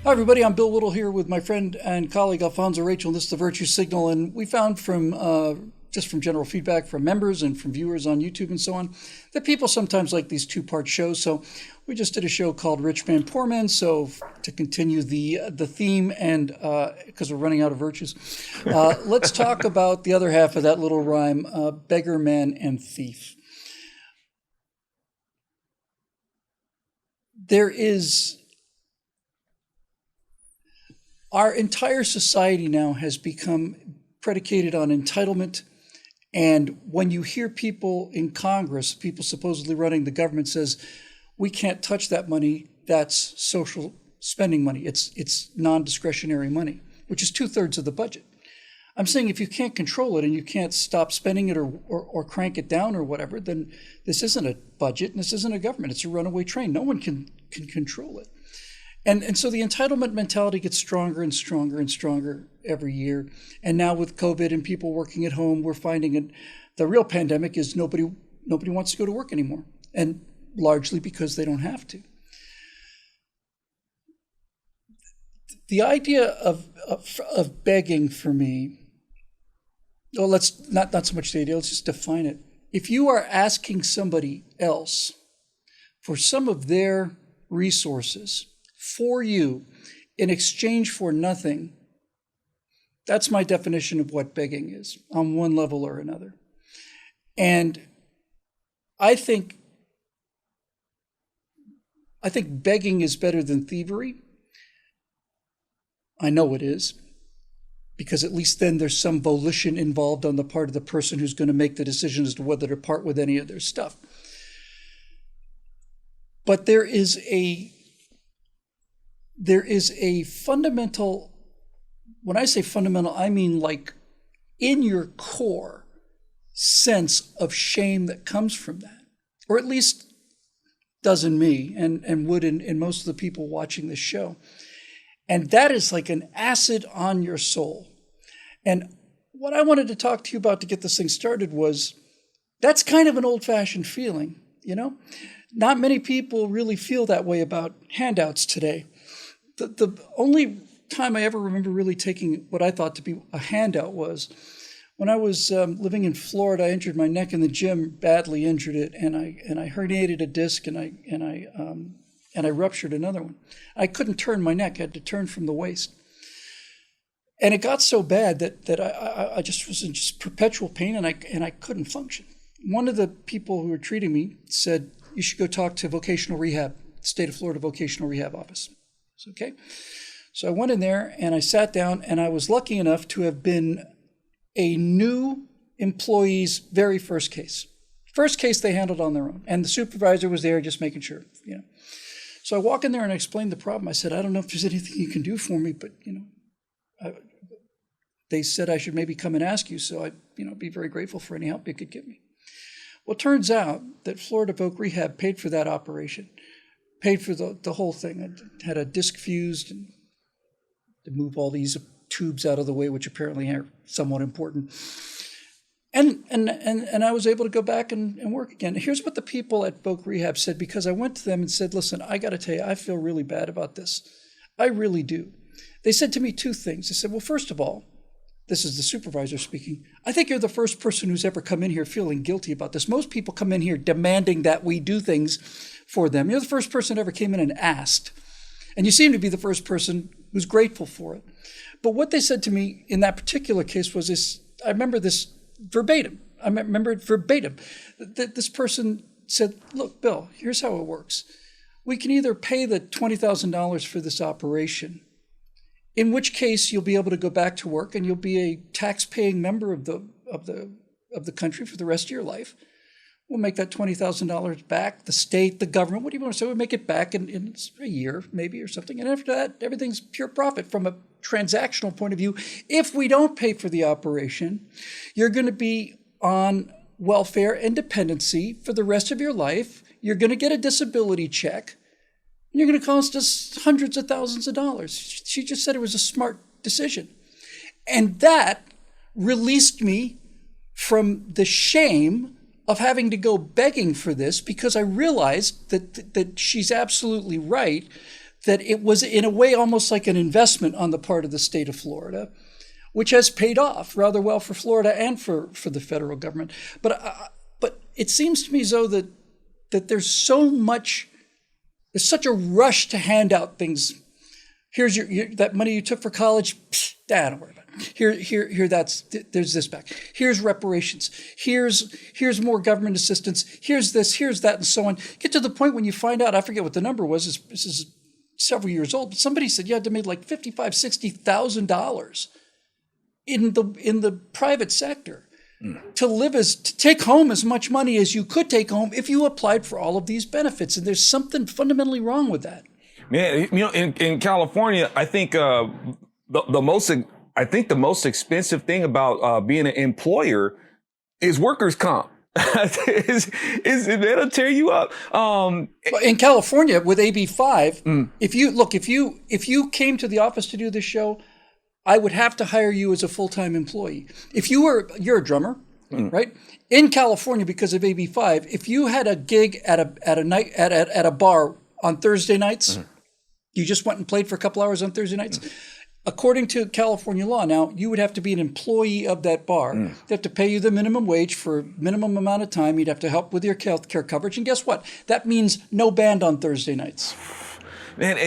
Hi, everybody. I'm Bill Whittle here with my friend and colleague Alfonso Rachel, and this is the Virtue Signal. And we found just from general feedback from members and from viewers on YouTube and so on, that people sometimes like these two-part shows. So we just did a show called Rich Man, Poor Man. So to continue the theme, and because we're running out of virtues, let's talk about the other half of that little rhyme, beggar, man, and thief. Our entire society now has become predicated on entitlement. And when you hear people in Congress, people supposedly running the government, says, we can't touch that money, that's social spending money. It's non-discretionary money, which is 2/3 of the budget. I'm saying if you can't control it and you can't stop spending it or crank it down or whatever, then this isn't a budget and this isn't a government. It's a runaway train. No one can control it. And so the entitlement mentality gets stronger and stronger and stronger every year. And now with COVID and people working at home, we're finding the real pandemic is nobody wants to go to work anymore, and largely because they don't have to. The idea of begging for me, well, let's not so much the idea, let's just define it. If you are asking somebody else for some of their resources for you in exchange for nothing, that's my definition of what begging is on one level or another. And I think begging is better than thievery. I know it is, because at least then there's some volition involved on the part of the person who's going to make the decision as to whether to part with any of their stuff. But there is a fundamental, when I say fundamental, I mean like in your core sense of shame that comes from that, or at least does in me and would in most of the people watching this show. And that is like an acid on your soul. And what I wanted to talk to you about to get this thing started was, that's kind of an old-fashioned feeling, you know? Not many people really feel that way about handouts today. The only time I ever remember really taking what I thought to be a handout was when I was living in Florida. I injured my neck in the gym, badly injured it, and I herniated a disc, and I ruptured another one. I couldn't turn my neck; I had to turn from the waist, and it got so bad that I just was in just perpetual pain, and I couldn't function. One of the people who were treating me said, "You should go talk to Vocational Rehab, State of Florida Vocational Rehab Office." Okay. So I went in there and I sat down, and I was lucky enough to have been a new employee's very first case. First case they handled on their own. And the supervisor was there just making sure, you know. So I walk in there and I explained the problem. I said, I don't know if there's anything you can do for me, but, you know, they said I should maybe come and ask you. So I'd, be very grateful for any help you could give me. Well, it turns out that Florida Voc Rehab paid for that operation. Paid for the whole thing. I had a disc fused and to move all these tubes out of the way, which apparently are somewhat important. And I was able to go back and work again. Here's what the people at Voc Rehab said, because I went to them and said, listen, I got to tell you, I feel really bad about this. I really do. They said to me two things. They said, well, first of all, this is the supervisor speaking, I think you're the first person who's ever come in here feeling guilty about this. Most people come in here demanding that we do things for them. You're the first person that ever came in and asked. And you seem to be the first person who's grateful for it. But what they said to me in that particular case was this, I remember this verbatim. I remember it verbatim. This person said, look, Bill, here's how it works. We can either pay the $20,000 for this operation, in which case you'll be able to go back to work and you'll be a tax-paying member of the country for the rest of your life. We'll make that $20,000 back. The state, the government, what do you want to say? We'll make it back in a year, maybe, or something. And after that, everything's pure profit from a transactional point of view. If we don't pay for the operation, you're going to be on welfare and dependency for the rest of your life. You're going to get a disability check. You're going to cost us hundreds of thousands of dollars. She just said it was a smart decision. And that released me from the shame of having to go begging for this, because I realized that she's absolutely right, that it was in a way almost like an investment on the part of the state of Florida, which has paid off rather well for Florida and for the federal government. But it seems to me, Zoe, that there's such a rush to hand out things. Here's your that money you took for college. Don't worry about it. Here. There's this back. Here's reparations. Here's more government assistance. Here's this. Here's that, and so on. Get to the point when you find out. I forget what the number was. This is several years old. But somebody said you had to make like $55,000-$60,000 in the private sector to take home as much money as you could take home if you applied for all of these benefits. And there's something fundamentally wrong with that. Man, in California, I think the most expensive thing about being an employer is workers' comp. It'll tear you up. In California with AB 5, if you came to the office to do this show, I would have to hire you as a full-time employee. If you're a drummer, right? In California, because of AB 5, if you had a gig at a bar on Thursday nights, you just went and played for a couple hours on Thursday nights. According to California law now, you would have to be an employee of that bar. They have to pay you the minimum wage for a minimum amount of time. You'd have to help with your health care coverage. And guess what? That means no band on Thursday nights. Man,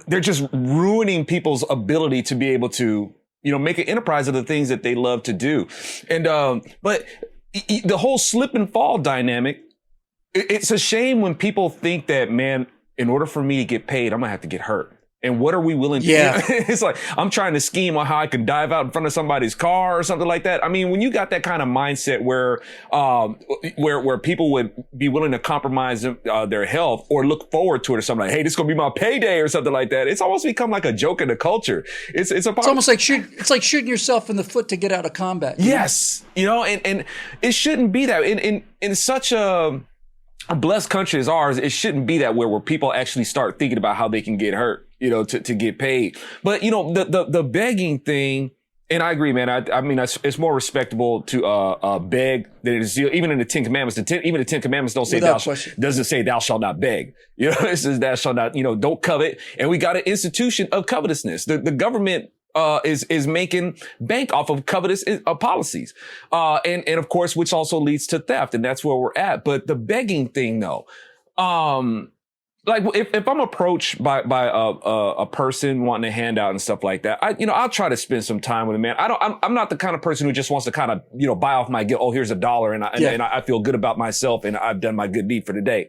they're just ruining people's ability to be able to, make an enterprise of the things that they love to do. And but the whole slip and fall dynamic, it's a shame when people think that, man, in order for me to get paid, I'm gonna have to get hurt. And what are we willing to do? It's like, I'm trying to scheme on how I could dive out in front of somebody's car or something like that. I mean, when you got that kind of mindset where people would be willing to compromise their health or look forward to it or something like, hey, this is going to be my payday or something like that. It's almost become like a joke in the culture. It's almost like shooting yourself in the foot to get out of combat. Yes. And it shouldn't be that in such a blessed country as ours. It shouldn't be that where people actually start thinking about how they can get hurt, to get paid. But, the begging thing, and I agree, man. I mean, it's more respectable to beg than it is, even in the Ten Commandments. Even the Ten Commandments don't say doesn't say thou shalt not beg. It says thou shalt not, don't covet. And we got an institution of covetousness. The government is making bank off of covetous policies. And of course, which also leads to theft. And that's where we're at. But the begging thing, though, like if I'm approached by a person wanting a handout and stuff like that, I'll try to spend some time with a man. I'm not the kind of person who just wants to kind of, buy off my guilt. Oh, here's $1 and I feel good about myself and I've done my good deed for the day.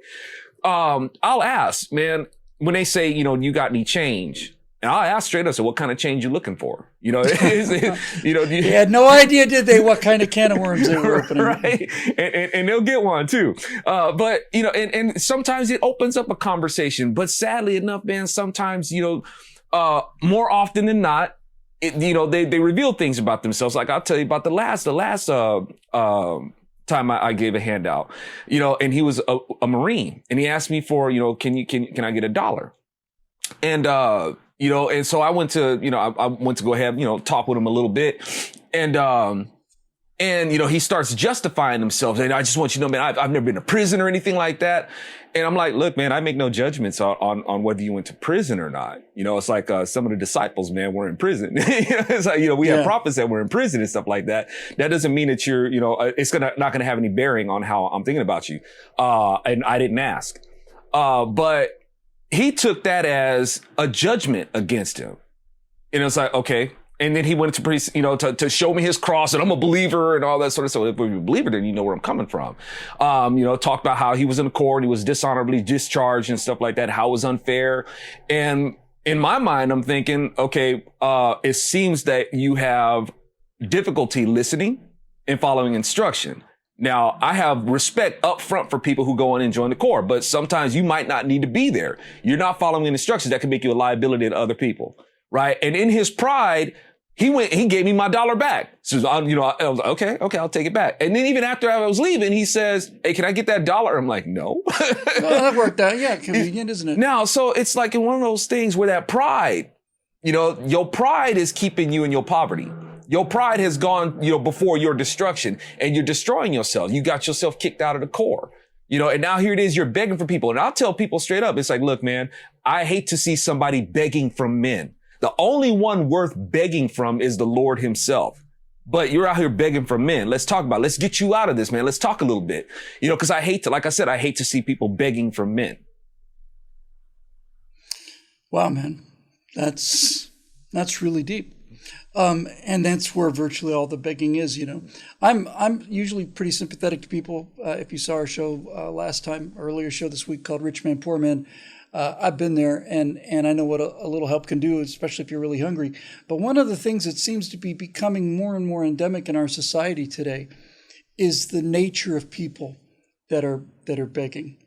I'll ask, man, when they say, you got any change? And I'll ask straight up, so what kind of change you looking for? They had no idea, did they, what kind of can of worms they were opening. Right. And they'll get one too. But, and sometimes it opens up a conversation, but sadly enough, man, sometimes, more often than not, they reveal things about themselves. Like I'll tell you about the last time I gave a handout, and he was a Marine and he asked me for, can I get $1? And, and so I went to, I went to go ahead, talk with him a little bit. And he starts justifying himself. And I just want you to know, man, I've never been to prison or anything like that. And I'm like, look, man, I make no judgments on whether you went to prison or not. It's like, some of the disciples, man, were in prison. It's like, we have prophets that were in prison and stuff like that. That doesn't mean that you're, it's not going to have any bearing on how I'm thinking about you. And I didn't ask. But he took that as a judgment against him. And it's like, okay. And then he went to priest, to show me his cross and I'm a believer and all that sort of stuff. If you're a believer, then you know where I'm coming from. Talked about how he was in the Corps and he was dishonorably discharged and stuff like that, how it was unfair. And in my mind, I'm thinking, okay, it seems that you have difficulty listening and following instruction. Now, I have respect up front for people who go in and join the Corps, but sometimes you might not need to be there. You're not following instructions that can make you a liability to other people, right? And in his pride, he gave me my dollar back. So, I was like, okay, I'll take it back. And then even after I was leaving, he says, hey, can I get that dollar? I'm like, no. Well, that worked out. Yeah, convenient, isn't it? Now, so it's like in one of those things where that pride, your pride is keeping you in your poverty. Your pride has gone, before your destruction, and you're destroying yourself. You got yourself kicked out of the core, and now here it is, you're begging for people. And I'll tell people straight up, it's like, look, man, I hate to see somebody begging from men. The only one worth begging from is the Lord himself. But you're out here begging from men. Let's talk about it. Let's get you out of this, man. Let's talk a little bit, because I hate to see people begging from men. Wow, man. That's really deep. And that's where virtually all the begging is, I'm usually pretty sympathetic to people. If you saw our show earlier show this week called Rich Man, Poor Man, I've been there and I know what a little help can do, especially if you're really hungry. But one of the things that seems to be becoming more and more endemic in our society today is the nature of people that are begging.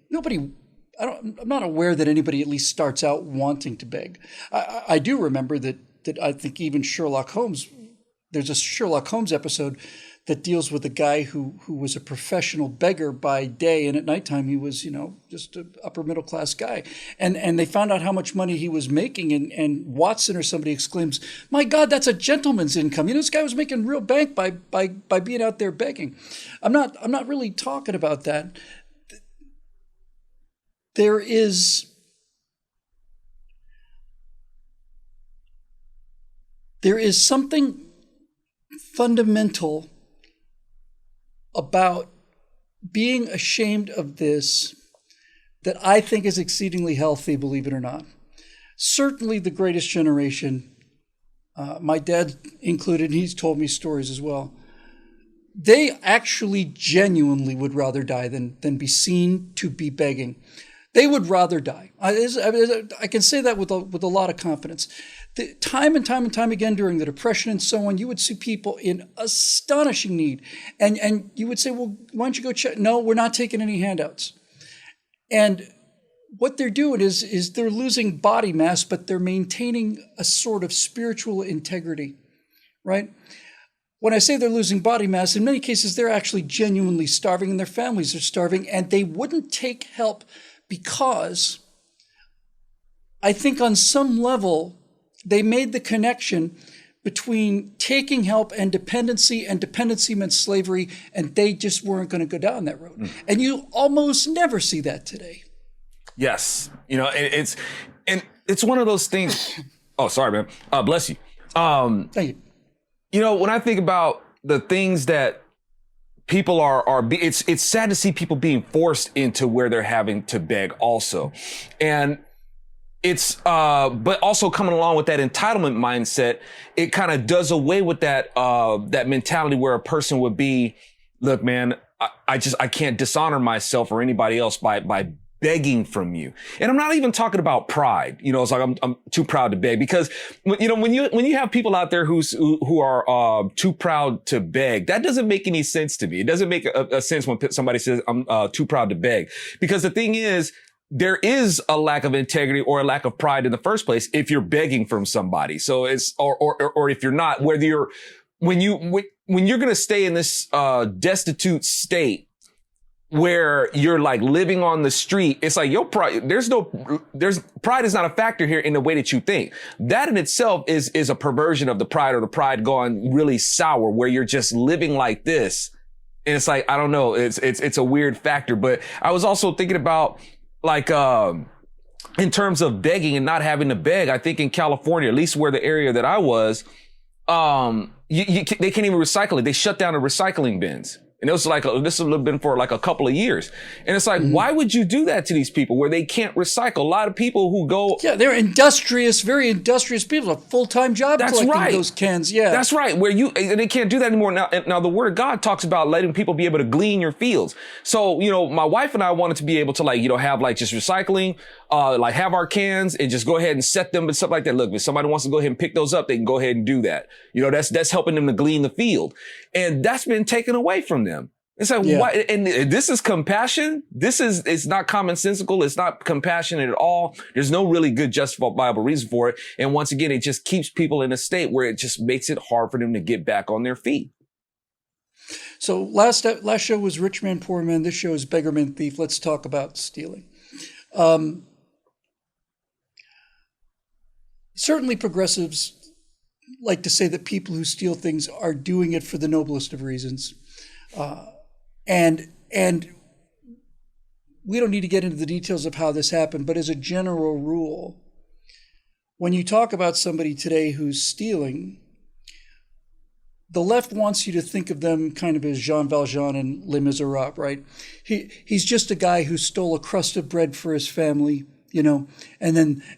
I'm not aware that anybody at least starts out wanting to beg. I do remember that I think even Sherlock Holmes, there's a Sherlock Holmes episode that deals with a guy who was a professional beggar by day, and at nighttime he was, just an upper middle class guy. And they found out how much money he was making, and Watson or somebody exclaims, "My God, that's a gentleman's income. This guy was making real bank by being out there begging." I'm not really talking about that. There is something fundamental about being ashamed of this that I think is exceedingly healthy, believe it or not. Certainly the greatest generation, my dad included, he's told me stories as well. They actually genuinely would rather die than be seen to be begging. They would rather die. I can say that with a lot of confidence. Time and time again during the Depression and so on, you would see people in astonishing need. And you would say, well, why don't you go check? No, we're not taking any handouts. And what they're doing is they're losing body mass, but they're maintaining a sort of spiritual integrity, right? When I say they're losing body mass, in many cases, they're actually genuinely starving and their families are starving, and they wouldn't take help because I think on some level, they made the connection between taking help and dependency meant slavery, and they just weren't going to go down that road. And you almost never see that today. Yes. It's one of those things. Oh, sorry, man. Bless you. Thank you. When I think about the things that people it's sad to see people being forced into where they're having to beg also. And it's, but also coming along with that entitlement mindset, it kind of does away with that mentality where a person would be, look, man, I can't dishonor myself or anybody else by begging from you. And I'm not even talking about pride. It's like I'm too proud to beg, because when you have people out there who are too proud to beg, that doesn't make any sense to me. It doesn't make a sense when somebody says I'm too proud to beg, because the thing is, there is a lack of integrity or a lack of pride in the first place if you're begging from somebody. So it's or if you're not, when you're going to stay in this destitute state where you're like living on the street, it's like your pride, pride is not a factor here in the way that you think. That in itself is a perversion of the pride, or the pride gone really sour, where you're just living like this. And it's like, I don't know, it's a weird factor. But I was also thinking about, like, in terms of begging and not having to beg, I think in California, at least where the area that I was, they can't even recycle it. They shut down the recycling bins. And it was like, this has been for like a couple of years. And it's like, why would you do that to these people where they can't recycle? A lot of people who go. Yeah, they're industrious, very industrious people, a full-time job collecting those cans. Yeah. That's right. And they can't do that anymore. Now the word of God talks about letting people be able to glean your fields. So, my wife and I wanted to be able to have just recycling, have our cans and just go ahead and set them and stuff like that. Look, if somebody wants to go ahead and pick those up, they can go ahead and do that. That's helping them to glean the field. And that's been taken away from them. It's like, why? And this is compassion. It's not commonsensical. It's not compassionate at all. There's no really good justifiable reason for it. And once again, it just keeps people in a state where it just makes it hard for them to get back on their feet. So last show was Rich Man, Poor Man. This show is Beggar Man, Thief. Let's talk about stealing. Certainly progressives like to say that people who steal things are doing it for the noblest of reasons. And we don't need to get into the details of how this happened, but as a general rule, when you talk about somebody today who's stealing, the left wants you to think of them kind of as Jean Valjean in Les Miserables, right? He's just a guy who stole a crust of bread for his family, and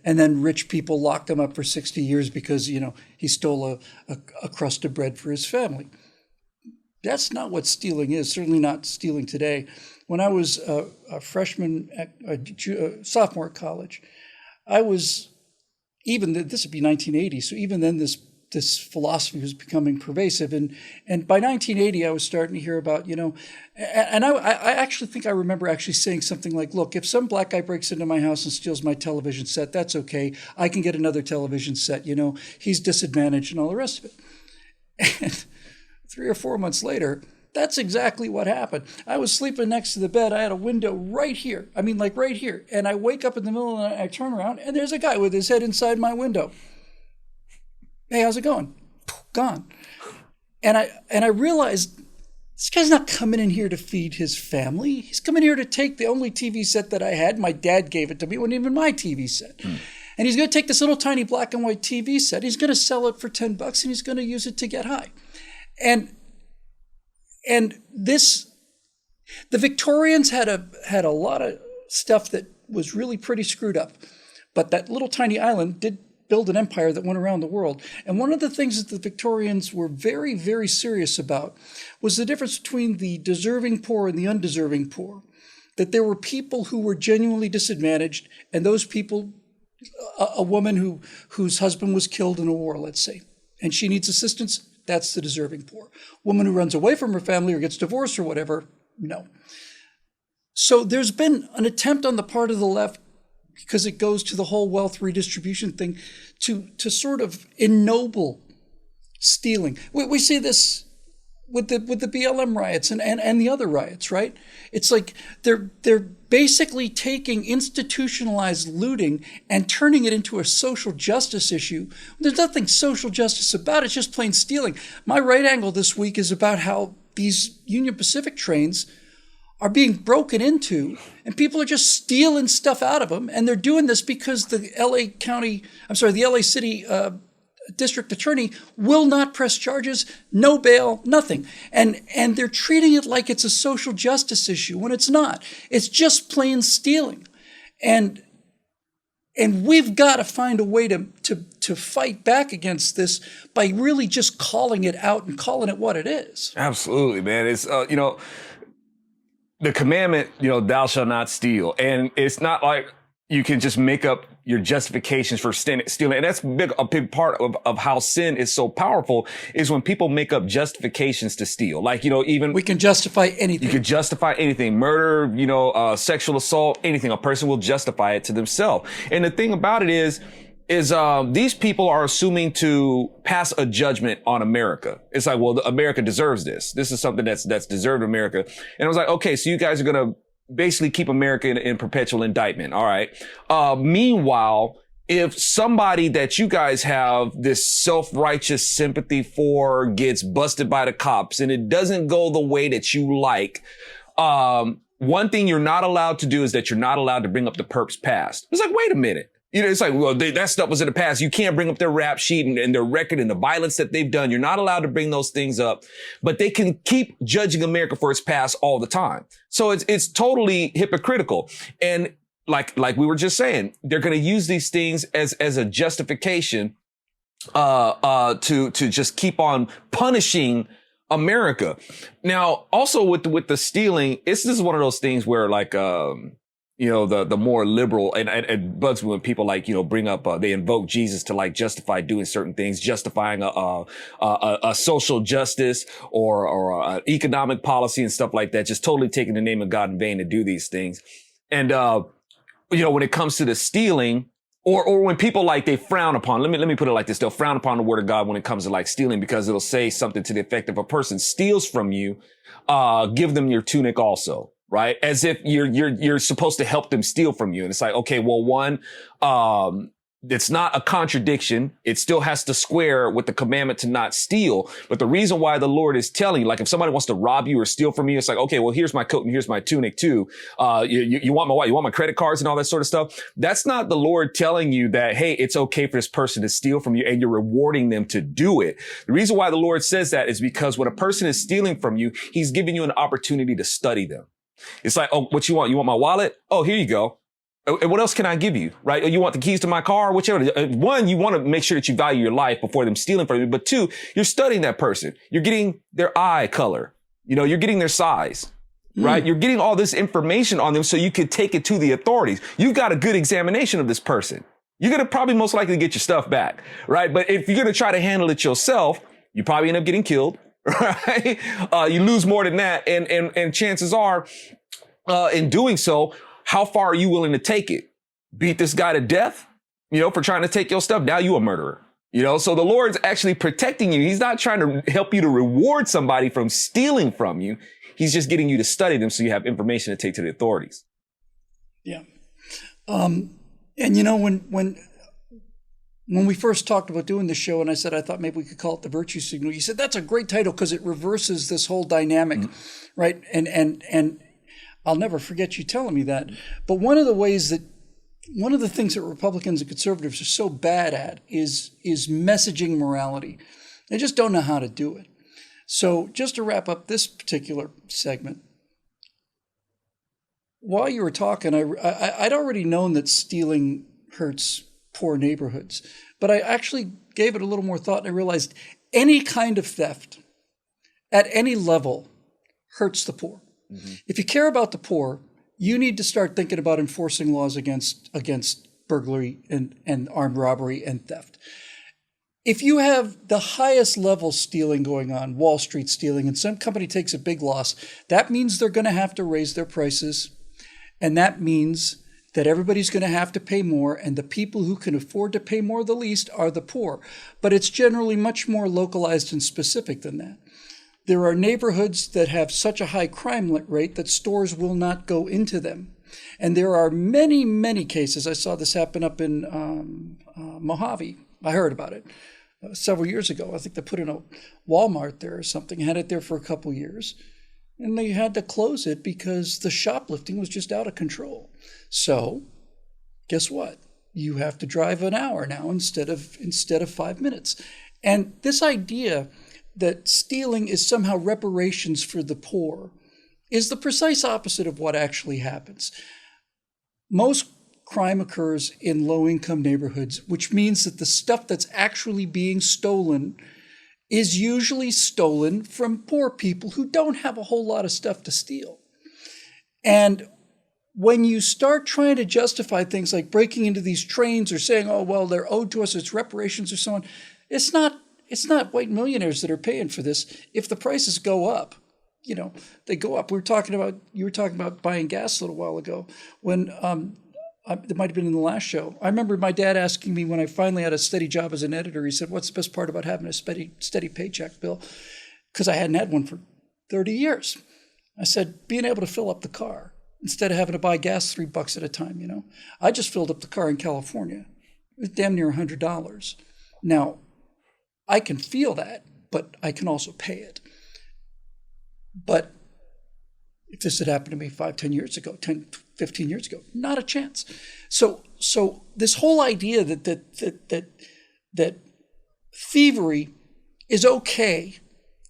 then rich people locked him up for 60 years because, he stole a crust of bread for his family. That's not what stealing is, certainly not stealing today. When I was a freshman, sophomore at college, I was, this would be 1980, so even then this philosophy was becoming pervasive. And by 1980, I was starting to hear about, and I actually think I remember actually saying something like, look, if some black guy breaks into my house and steals my television set, that's okay. I can get another television set, he's disadvantaged and all the rest of it. And 3 or 4 months later, that's exactly what happened. I was sleeping next to the bed. I had a window right here. I mean, like right here. And I wake up in the middle of the night, I turn around, and there's a guy with his head inside my window. Hey, how's it going? Gone. And I realized this guy's not coming in here to feed his family. He's coming here to take the only TV set that I had. My dad gave it to me. It wasn't even my TV set. And he's going to take this little tiny black and white TV set. He's going to sell it for $10 and he's going to use it to get high. And the Victorians had a lot of stuff that was really pretty screwed up, but that little tiny island did build an empire that went around the world. And one of the things that the Victorians were very, very serious about was the difference between the deserving poor and the undeserving poor. That there were people who were genuinely disadvantaged, and those people, a woman whose husband was killed in a war, let's say, and she needs assistance, that's the deserving poor. Woman who runs away from her family or gets divorced or whatever, no. So there's been an attempt on the part of the left, because it goes to the whole wealth redistribution thing, to sort of ennoble stealing. We see this with the BLM riots and the other riots, right? It's like they're basically taking institutionalized looting and turning it into a social justice issue. There's nothing social justice about it. It's just plain stealing. My right angle this week is about how these Union Pacific trains are being broken into and people are just stealing stuff out of them. And they're doing this because the LA City district attorney will not press charges, no bail, nothing. And they're treating it like it's a social justice issue when it's not. It's just plain stealing. And we've got to find a way to fight back against this by really just calling it out and calling it what it is. Absolutely, man. It's, the commandment, thou shalt not steal. And it's not like you can just make up your justifications for stealing. And that's a big part of how sin is so powerful is when people make up justifications to steal. Like, even we can justify anything. You can justify anything, murder, sexual assault, anything. A person will justify it to themselves. And the thing about it is these people are assuming to pass a judgment on America. It's like, well, America deserves this. This is something that's deserved America. And I was like, okay, so you guys are going to basically keep America in perpetual indictment. All right. Meanwhile, if somebody that you guys have this self-righteous sympathy for gets busted by the cops and it doesn't go the way that you like, one thing you're not allowed to do is that you're not allowed to bring up the perp's past. It's like, wait a minute. It's like, well, that stuff was in the past. You can't bring up their rap sheet and their record and the violence that they've done. You're not allowed to bring those things up, but they can keep judging America for its past all the time. So it's totally hypocritical. And like we were just saying, they're going to use these things as a justification, to just keep on punishing America. Now, also with the stealing, this is one of those things where the more liberal, and it bugs me when people like, bring up, they invoke Jesus to like justify doing certain things, justifying a social justice or economic policy and stuff like that, just totally taking the name of God in vain to do these things. And, when it comes to the stealing, or when people like they frown upon, let me put it like this. They'll frown upon the word of God when it comes to like stealing, because it'll say something to the effect, if a person steals from you, give them your tunic also. Right? As if you're supposed to help them steal from you. And it's like, okay, well, one, it's not a contradiction. It still has to square with the commandment to not steal. But the reason why the Lord is telling you, like, if somebody wants to rob you or steal from you, it's like, okay, well, here's my coat and here's my tunic too. You want my what? You want my credit cards and all that sort of stuff? That's not the Lord telling you that, hey, it's okay for this person to steal from you and you're rewarding them to do it. The reason why the Lord says that is because when a person is stealing from you, he's giving you an opportunity to study them. It's like, oh, what you want? You want my wallet? Oh, here you go. And what else can I give you? Right? Oh, you want the keys to my car? Whichever. One, you want to make sure that you value your life before them stealing from you. But two, you're studying that person. You're getting their eye color. You're getting their size. Right? You're getting all this information on them so you can take it to the authorities. You've got a good examination of this person. You're going to probably most likely get your stuff back. Right? But if you're going to try to handle it yourself, you probably end up getting killed. Right? You lose more than that. And chances are, in doing so, how far are you willing to take it? Beat this guy to death, for trying to take your stuff? Now you a murderer, so the Lord's actually protecting you. He's not trying to help you to reward somebody from stealing from you. He's just getting you to study them so you have information to take to the authorities. Yeah. And when we first talked about doing the show and I said I thought maybe we could call it the virtue signal, you said that's a great title because it reverses this whole dynamic, right? And I'll never forget you telling me that. But one of the things that Republicans and conservatives are so bad at is messaging morality. They just don't know how to do it. So just to wrap up this particular segment, while you were talking, I'd already known that stealing hurts poor neighborhoods, but I actually gave it a little more thought and I realized any kind of theft at any level hurts the poor. Mm-hmm. If you care about the poor, you need to start thinking about enforcing laws against burglary and armed robbery and theft. If you have the highest level stealing going on, Wall Street stealing, and some company takes a big loss, that means they're going to have to raise their prices. And that means that everybody's going to have to pay more, and the people who can afford to pay more the least are the poor. But it's generally much more localized and specific than that. There are neighborhoods that have such a high crime rate that stores will not go into them. And there are many, many cases. I saw this happen up in Mojave. I heard about it several years ago. I think they put in a Walmart there or something, had it there for a couple years. And they had to close it because the shoplifting was just out of control. So guess what? You have to drive an hour now instead of 5 minutes. And this idea that stealing is somehow reparations for the poor is the precise opposite of what actually happens. Most crime occurs in low-income neighborhoods, which means that the stuff that's actually being stolen is usually stolen from poor people who don't have a whole lot of stuff to steal. And when you start trying to justify things like breaking into these trains or saying, oh, well, they're owed to us, it's reparations or so on, it's not white millionaires that are paying for this. If the prices go up, they go up. You were talking about buying gas a little while ago when it might have been in the last show. I remember my dad asking me when I finally had a steady job as an editor, he said, what's the best part about having a steady paycheck, Bill? Because I hadn't had one for 30 years. I said, being able to fill up the car instead of having to buy gas $3 at a time, I just filled up the car in California. It was damn near $100. Now, I can feel that, but I can also pay it. But if this had happened to me 5, 10 years ago, 10, 15 years ago, not a chance. So this whole idea that thievery is okay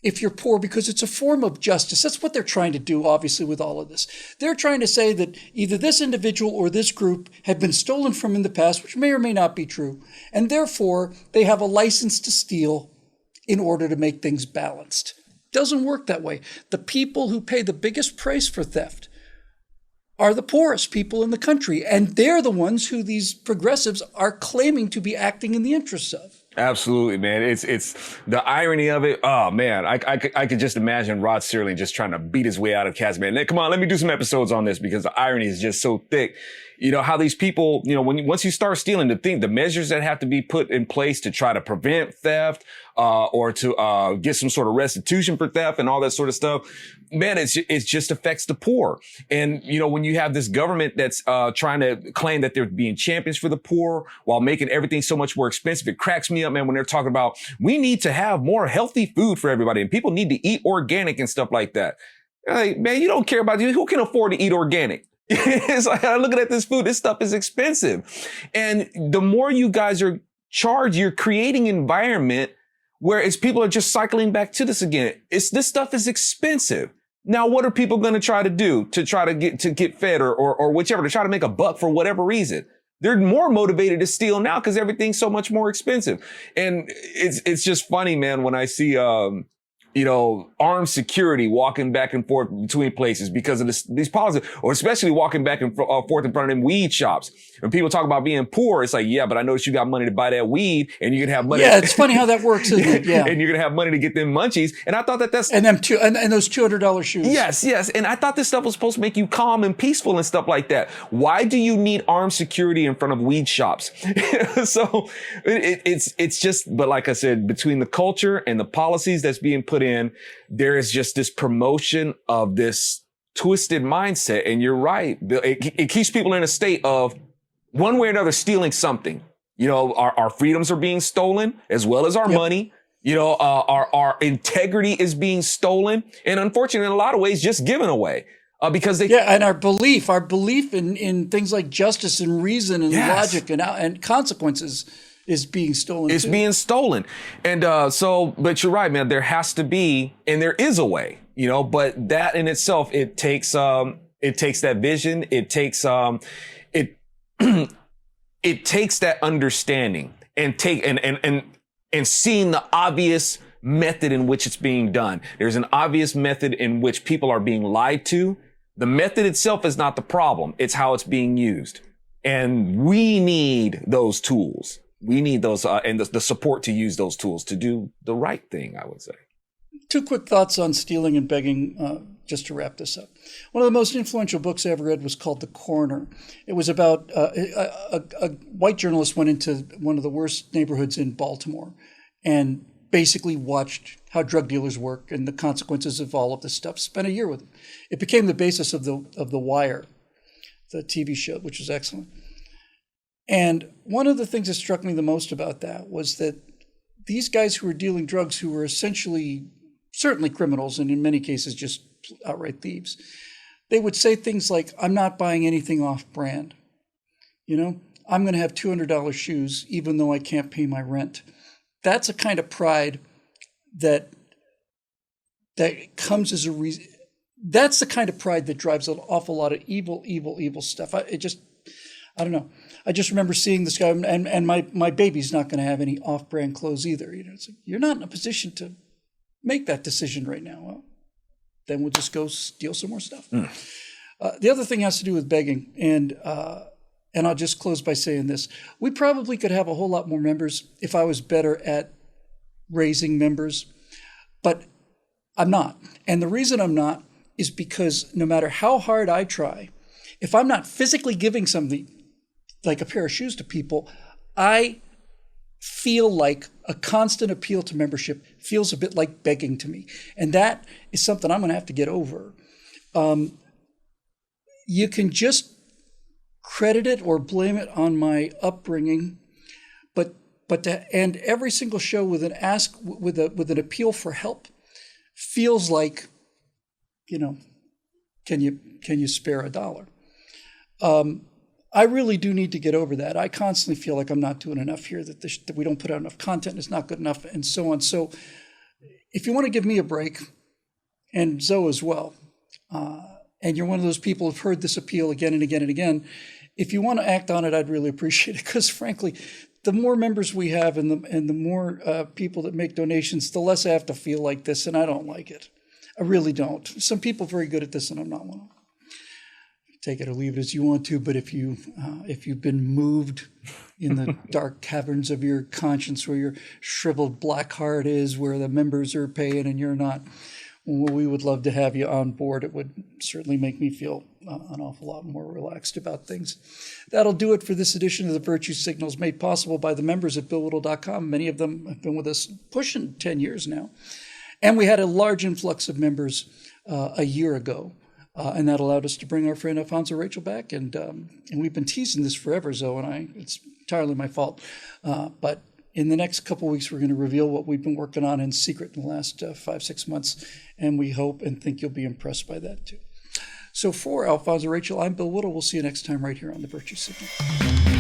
if you're poor because it's a form of justice. That's what they're trying to do, obviously, with all of this. They're trying to say that either this individual or this group had been stolen from in the past, which may or may not be true, and therefore they have a license to steal in order to make things balanced. Doesn't work that way. The people who pay the biggest price for theft are the poorest people in the country. And they're the ones who these progressives are claiming to be acting in the interests of. Absolutely, man. It's the irony of it. Oh man, I could just imagine Rod Serling just trying to beat his way out of Cats, man. Come on, let me do some episodes on this because the irony is just so thick. You know, how these people, you know, once you start stealing, the measures that have to be put in place to try to prevent theft, or to, get some sort of restitution for theft and all that sort of stuff, man, it just affects the poor. And, you know, when you have this government that's, trying to claim that they're being champions for the poor while making everything so much more expensive, it cracks me up, man, when they're talking about we need to have more healthy food for everybody and people need to eat organic and stuff like that. Like, man, you don't care about you. Who can afford to eat organic? It's like, I'm looking at this food. This stuff is expensive. And the more you guys are charged, you're creating an environment where it's people are just cycling back to this again. This stuff is expensive. Now, what are people going to try to do to try to get fed or whichever, to try to make a buck for whatever reason? They're more motivated to steal now because everything's so much more expensive. And it's just funny, man, when I see, you know, armed security walking back and forth between places because of these policies, or especially walking back and forth in front of them weed shops. When people talk about being poor, it's like, yeah, but I noticed you got money to buy that weed and you can have money. Yeah, it's funny how that works, isn't it? Yeah. And you're going to have money to get them munchies. And I thought that's... And them and those $200 shoes. Yes. And I thought this stuff was supposed to make you calm and peaceful and stuff like that. Why do you need armed security in front of weed shops? So it's just, but like I said, between the culture and the policies that's being put in, there is just this promotion of this twisted mindset. And you're right. It keeps people in a state of one way or another stealing something. You know, our freedoms are being stolen as well as our money. You know, our integrity is being stolen. And unfortunately, in a lot of ways, just given away. Because they... Yeah, and our belief in things like justice and reason and logic and consequences is being stolen. It's being stolen. And but you're right, man, there has to be, and there is a way, you know, but that in itself, it takes that vision. It takes it takes that understanding and seeing the obvious method in which it's being done. There's an obvious method in which people are being lied to. The method itself is not the problem. It's how it's being used. And we need those tools. We need those and the support to use those tools to do the right thing, I would say. Two quick thoughts on stealing and begging, just to wrap this up. One of the most influential books I ever read was called The Corner. It was about a white journalist went into one of the worst neighborhoods in Baltimore and basically watched how drug dealers work and the consequences of all of this stuff. Spent a year with them. It became the basis of the Wire, the TV show, which was excellent. And one of the things that struck me the most about that was that these guys who were dealing drugs, who were essentially certainly criminals and in many cases just outright thieves, they would say things like, I'm not buying anything off brand. You know, I'm going to have $200 shoes even though I can't pay my rent. That's a kind of pride that comes as a reason. That's the kind of pride that drives an awful lot of evil stuff. I don't know. I just remember seeing this guy, and my baby's not going to have any off-brand clothes either. You know, it's like, you're not in a position to make that decision right now. Well, then we'll just go steal some more stuff. The other thing has to do with begging, and I'll just close by saying this: we probably could have a whole lot more members if I was better at raising members, but I'm not. And the reason I'm not is because no matter how hard I try, if I'm not physically giving something like a pair of shoes to people, I feel like a constant appeal to membership feels a bit like begging to me. And that is something I'm going to have to get over. You can just credit it or blame it on my upbringing, but to end every single show with an appeal for help feels like, you know, can you spare $1? I really do need to get over that. I constantly feel like I'm not doing enough here, that we don't put out enough content, it's not good enough, and so on. So if you want to give me a break, and Zoe as well, and you're one of those people who've heard this appeal again and again and again, if you want to act on it, I'd really appreciate it, because frankly, the more members we have and the more people that make donations, the less I have to feel like this, and I don't like it. I really don't. Some people are very good at this, and I'm not one of them. take it or leave it as you want to. But if you've been moved in the dark caverns of your conscience, where your shriveled black heart is, where the members are paying and you're not, well, we would love to have you on board. It would certainly make me feel an awful lot more relaxed about things. That'll do it for this edition of the Virtue Signals, made possible by the members at BillWhittle.com. Many of them have been with us pushing 10 years now. And we had a large influx of members a year ago. And that allowed us to bring our friend Alfonso Rachel back. And we've been teasing this forever, Zoe and I. It's entirely my fault. But in the next couple of weeks, we're going to reveal what we've been working on in secret in the last 5-6 months. And we hope and think you'll be impressed by that, too. So for Alfonso Rachel, I'm Bill Whittle. We'll see you next time right here on The Virtue Signal.